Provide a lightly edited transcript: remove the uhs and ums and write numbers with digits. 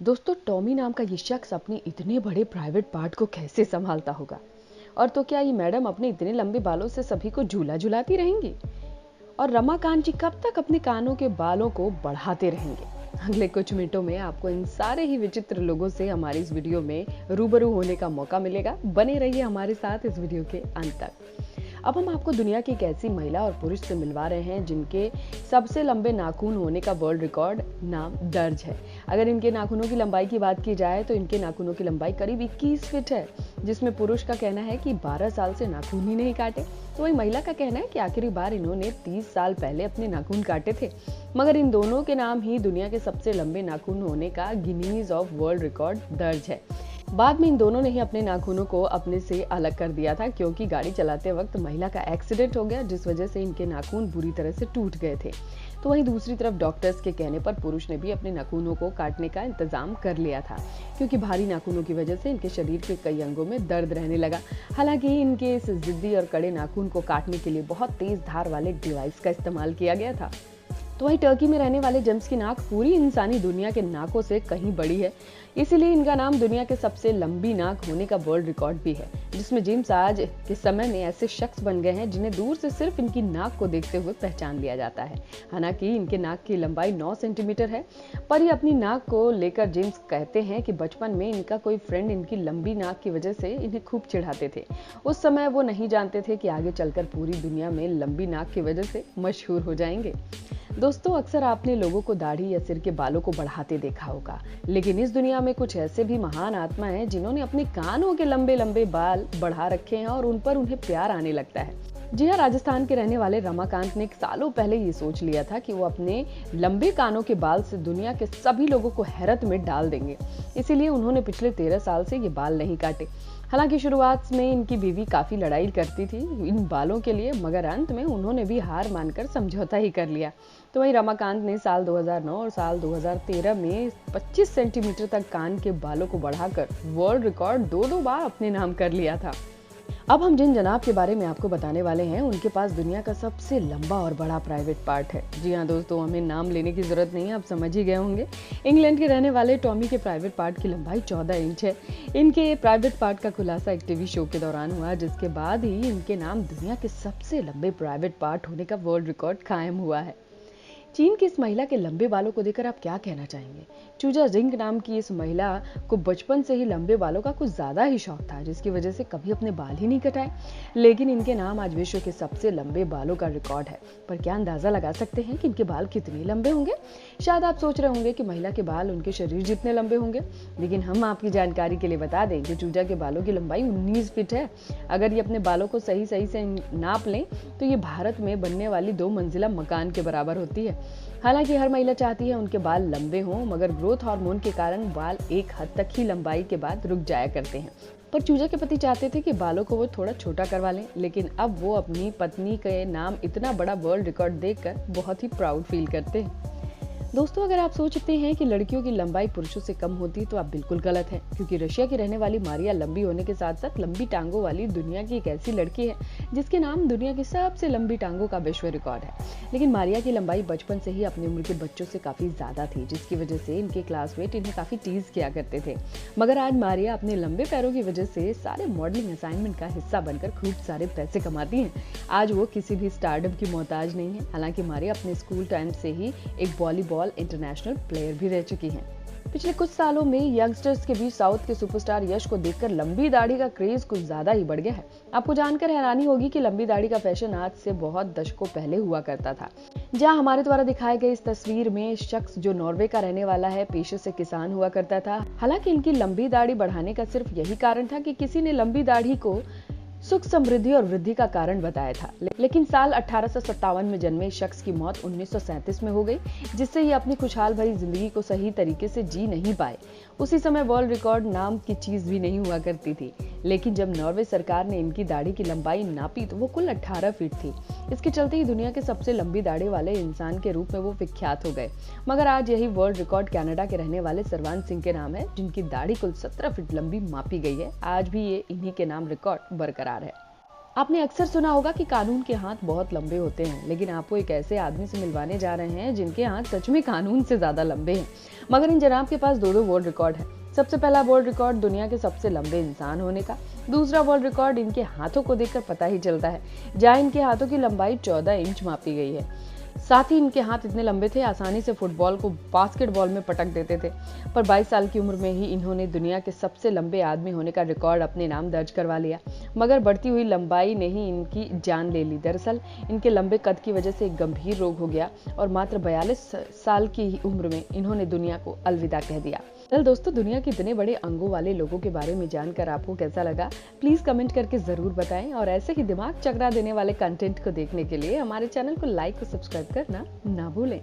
दोस्तों, टॉमी नाम का ये शख्स अपने इतने बड़े प्राइवेट पार्ट को कैसे संभालता होगा? और तो क्या ये मैडम अपने इतने लंबे बालों से सभी को झूला झुलाती रहेंगी? और रमाकांत जी कब तक अपने कानों के बालों को बढ़ाते रहेंगे? अगले कुछ मिनटों में आपको इन सारे ही विचित्र लोगों से हमारी इस वीडियो में रूबरू होने का मौका मिलेगा। बने रहिए हमारे साथ इस वीडियो के अंत तक। अब हम आपको दुनिया की एक ऐसी महिला और पुरुष से मिलवा रहे हैं जिनके सबसे लंबे नाखून होने का वर्ल्ड रिकॉर्ड नाम दर्ज है। अगर इनके नाखूनों की लंबाई की बात की जाए तो इनके नाखूनों की लंबाई करीब 21 फीट है, जिसमें पुरुष का कहना है कि 12 साल से नाखून ही नहीं काटे, तो वही महिला का कहना है कि आखिरी बार इन्होंने 30 साल पहले अपने नाखून काटे थे। मगर इन दोनों के नाम ही दुनिया के सबसे लंबे नाखून होने का गिनीज ऑफ वर्ल्ड रिकॉर्ड दर्ज है। बाद में इन दोनों ने ही अपने नाखूनों को अपने से अलग कर दिया था, क्योंकि गाड़ी चलाते वक्त महिला का एक्सीडेंट हो गया, जिस वजह से इनके नाखून बुरी तरह से टूट गए थे। तो वहीं दूसरी तरफ डॉक्टर्स के कहने पर पुरुष ने भी अपने नाखूनों को काटने का इंतजाम कर लिया था, क्योंकि भारी नाखूनों की वजह से इनके शरीर के कई अंगों में दर्द रहने लगा। हालांकि इनके इस जिद्दी और कड़े नाखून को काटने के लिए बहुत तेज धार वाले डिवाइस का इस्तेमाल किया गया था। तो वहीं टर्की में रहने वाले जेम्स की नाक पूरी इंसानी दुनिया के नाकों से कहीं बड़ी है, इसीलिए इनका नाम दुनिया के सबसे लंबी नाक होने का वर्ल्ड रिकॉर्ड भी है, जिसमें जेम्स आज के समय में ऐसे शख्स बन गए हैं जिन्हें दूर से सिर्फ इनकी नाक को देखते हुए पहचान लिया जाता है। हालांकि इनके नाक की लंबाई 9 सेंटीमीटर है, पर ये अपनी नाक को लेकर जेम्स कहते हैं कि बचपन में इनका कोई फ्रेंड इनकी लंबी नाक की वजह से इन्हें खूब चिढ़ाते थे। उस समय वो नहीं जानते थे कि आगे चलकर पूरी दुनिया में लंबी नाक की वजह से मशहूर हो जाएंगे। दोस्तों, अक्सर आपने लोगों को दाढ़ी या सिर के बालों को बढ़ाते देखा होगा, लेकिन इस दुनिया में कुछ ऐसे भी महान आत्मा हैं जिन्होंने अपने कानों के लंबे लंबे बाल बढ़ा रखे हैं और उन पर उन्हें प्यार आने लगता है। जी हाँ, राजस्थान के रहने वाले रमाकांत ने सालों पहले ये सोच लिया था कि वो अपने लंबे कानों के बाल से दुनिया के सभी लोगों को हैरत में डाल देंगे। इसीलिए उन्होंने पिछले 13 साल से ये बाल नहीं काटे। हालांकि शुरुआत में इनकी बीवी काफी लड़ाई करती थी इन बालों के लिए, मगर अंत में उन्होंने भी हार मानकर समझौता ही कर लिया। तो वहीं रमाकांत ने साल 2009 और साल 2013 में 25 सेंटीमीटर तक कान के बालों को बढ़ाकर वर्ल्ड रिकॉर्ड दो बार अपने नाम कर लिया था। अब हम जिन जनाब के बारे में आपको बताने वाले हैं उनके पास दुनिया का सबसे लंबा और बड़ा प्राइवेट पार्ट है। जी हाँ दोस्तों, हमें नाम लेने की जरूरत नहीं है, आप समझ ही गए होंगे। इंग्लैंड के रहने वाले टॉमी के प्राइवेट पार्ट की लंबाई 14 इंच है। इनके प्राइवेट पार्ट का खुलासा एक टीवी शो के दौरान हुआ, जिसके बाद ही इनके नाम दुनिया के सबसे लंबे प्राइवेट पार्ट होने का वर्ल्ड रिकॉर्ड कायम हुआ है। चीन की इस महिला के लंबे बालों को देखकर आप क्या कहना चाहेंगे? चूजा जिंग नाम की इस महिला को बचपन से ही लंबे बालों का कुछ ज्यादा ही शौक था, जिसकी वजह से कभी अपने बाल ही नहीं कटाए। लेकिन इनके नाम आज विश्व के सबसे लंबे बालों का रिकॉर्ड है। पर क्या अंदाजा लगा सकते हैं कि इनके बाल कितने लंबे होंगे? शायद आप सोच रहे होंगे कि महिला के बाल उनके शरीर जितने लंबे होंगे, लेकिन हम आपकी जानकारी के लिए बता दें कि चूजा के बालों की लंबाई 19 फीट है। अगर ये अपने बालों को सही से नाप लें तो ये भारत में बनने वाली 2 मंजिला मकान के बराबर होती है। हालांकि हर महिला चाहती है उनके बाल लंबे हों, मगर ग्रोथ हार्मोन के कारण बाल एक हद तक ही लंबाई के बाद रुक जाया करते हैं। पर चूजा के पति चाहते थे कि बालों को वो थोड़ा छोटा करवा लें, लेकिन अब वो अपनी पत्नी के नाम इतना बड़ा वर्ल्ड रिकॉर्ड देखकर बहुत ही प्राउड फील करते हैं। दोस्तों, अगर आप सोचते हैं कि लड़कियों की लंबाई पुरुषों से कम होती तो आप बिल्कुल गलत हैं, क्योंकि रशिया की रहने वाली मारिया लंबी होने के साथ साथ लंबी टांगों वाली दुनिया की एक ऐसी लड़की है जिसके नाम दुनिया की सबसे लंबी टांगों का विश्व रिकॉर्ड है। लेकिन मारिया की लंबाई बचपन से ही अपनी उम्र के बच्चों से काफी ज्यादा थी, जिसकी वजह से इनके क्लासमेट इन्हें काफी टीज किया करते थे। मगर आज मारिया अपने लंबे पैरों की वजह से सारे मॉडलिंग असाइनमेंट का हिस्सा बनकर खूब सारे पैसे कमाती है। आज वो किसी भी स्टारडम की मोहताज नहीं है। हालांकि मारिया अपने स्कूल टाइम से ही एक वॉलीबॉल इंटरनेशनल प्लेयर भी रह चुकी हैं। पिछले कुछ सालों में यंगस्टर्स के बीच साउथ के सुपरस्टार यश को देखकर लंबी दाढ़ी का क्रेज कुछ ज्यादा ही बढ़ गया है। आपको जानकर हैरानी होगी कि लंबी दाढ़ी का फैशन आज से बहुत दशकों पहले हुआ करता था। जहां हमारे द्वारा दिखाए गए इस तस्वीर में शख्स जो नॉर्वे का रहने वाला है, पेशे से किसान हुआ करता था। हालांकि इनकी लंबी दाढ़ी बढ़ाने का सिर्फ यही कारण था कि किसी ने लंबी दाढ़ी को सुख समृद्धि और वृद्धि का कारण बताया था। लेकिन साल 1857 में जन्मे इस शख्स की मौत 1937 में हो गई, जिससे ये अपनी खुशहाल भरी जिंदगी को सही तरीके से जी नहीं पाए। उसी समय वर्ल्ड रिकॉर्ड नाम की चीज भी नहीं हुआ करती थी। लेकिन जब नॉर्वे सरकार ने इनकी दाढ़ी की लंबाई नापी तो वो कुल 18 फीट थी। इसके चलते ही दुनिया के सबसे लंबी दाढ़ी वाले इंसान के रूप में वो विख्यात हो गए। मगर आज यही वर्ल्ड रिकॉर्ड कनाडा के रहने वाले सरवान सिंह के नाम है, जिनकी दाढ़ी कुल 17 फीट लंबी मापी गई है। आज भी ये इन्हीं के नाम रिकॉर्ड बरकरार है। आपने अक्सर सुना होगा कि कानून के हाथ बहुत लंबे होते हैं, लेकिन आपको एक ऐसे आदमी से मिलवाने जा रहे हैं जिनके हाथ सच में कानून से ज्यादा लंबे हैं। मगर इन जनाब के पास दो वर्ल्ड रिकॉर्ड है। सबसे पहला वर्ल्ड रिकॉर्ड दुनिया के सबसे लंबे इंसान होने का। दूसरा वर्ल्ड रिकॉर्ड इनके हाथों को देखकर पता ही चलता है, जहां इनके हाथों की लंबाई 14 इंच मापी गई है। साथ ही इनके हाथ इतने लंबे थे, आसानी से फुटबॉल को बास्केटबॉल में पटक देते थे। पर 22 साल की उम्र में ही इन्होंने दुनिया के सबसे लंबे आदमी होने का रिकॉर्ड अपने नाम दर्ज करवा लिया। मगर बढ़ती हुई लंबाई ने ही इनकी जान ले ली। दरअसल इनके लंबे कद की वजह से एक गंभीर रोग हो गया और मात्र 42 साल की ही उम्र में इन्होंने दुनिया को अलविदा कह दिया। चल दोस्तों, दुनिया के इतने बड़े अंगों वाले लोगों के बारे में जानकर आपको कैसा लगा, प्लीज कमेंट करके जरूर बताएं। और ऐसे ही दिमाग चकरा देने वाले कंटेंट को देखने के लिए हमारे चैनल को लाइक और सब्सक्राइब करना ना भूलें।